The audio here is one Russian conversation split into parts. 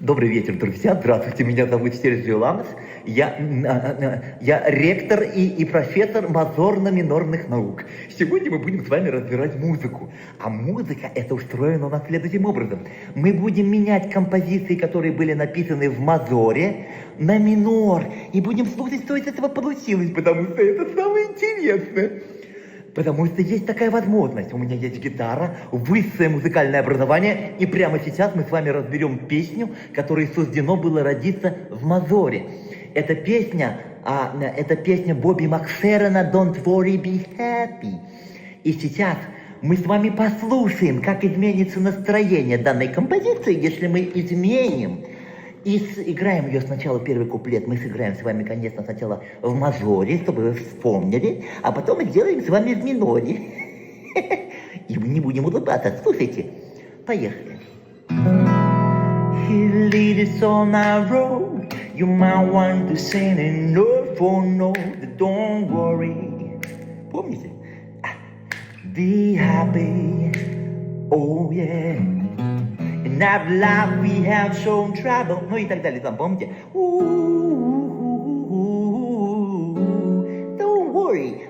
Добрый вечер, друзья. Здравствуйте, меня зовут Серджио Ламес. Я ректор и профессор мазорно-минорных наук. Сегодня мы будем с вами разбирать музыку. А музыка это устроена у нас следующим образом. Мы будем менять композиции, которые были написаны в мазоре, на минор. И будем слушать, что из этого получилось, потому что это самое интересное. Потому что есть такая возможность. У меня есть гитара, высшее музыкальное образование, и прямо сейчас мы с вами разберем песню, которой суждено было родиться в мазоре. Это песня Бобби Макферрона «Don't worry, be happy». И сейчас мы с вами послушаем, как изменится настроение данной композиции, если мы изменим. И сыграем ее сначала, первый куплет мы сыграем с вами, конечно, сначала в мажоре, чтобы вы вспомнили, а потом мы сделаем с вами в миноре. И мы не будем улыбаться. Слушайте, поехали. He lead us on our road. You might want to sing a note for note. Don't worry. Помните? Be happy. Oh yeah. In our life we have shown trouble. Ну и так далее, там, помните? Don't worry.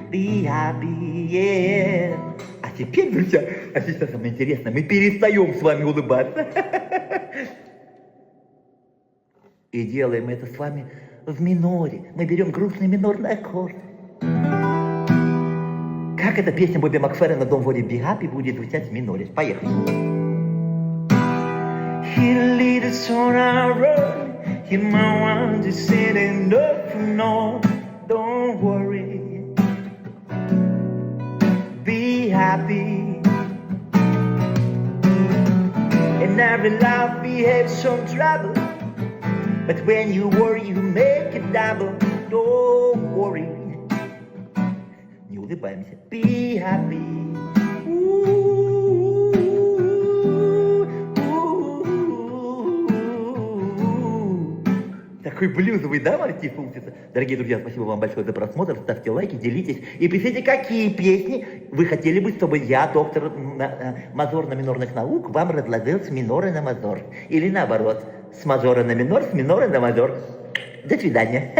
Be happy, yeah. А теперь, друзья, сейчас самое интересное, мы перестаем с вами улыбаться. И делаем это с вами в миноре. Мы берем грустный минорный аккорд. Как эта песня Бобби Макферрона «Don't worry, be happy» будет звучать в миноре. Поехали. He'll lead us on our road. He might want to sit and up no. Don't worry. Be happy. In every life we have some trouble. But when you worry, you make it double. Don't worry. Не улыбаемся. Be happy. Такой блюзовый, да, мотив получится? Дорогие друзья, спасибо вам большое за просмотр. Ставьте лайки, делитесь. И пишите, какие песни вы хотели бы, чтобы я, доктор мазорно-минорных наук, вам разложил с минора на мазор. Или наоборот, с мажора на минор, с минора на мазор. До свидания.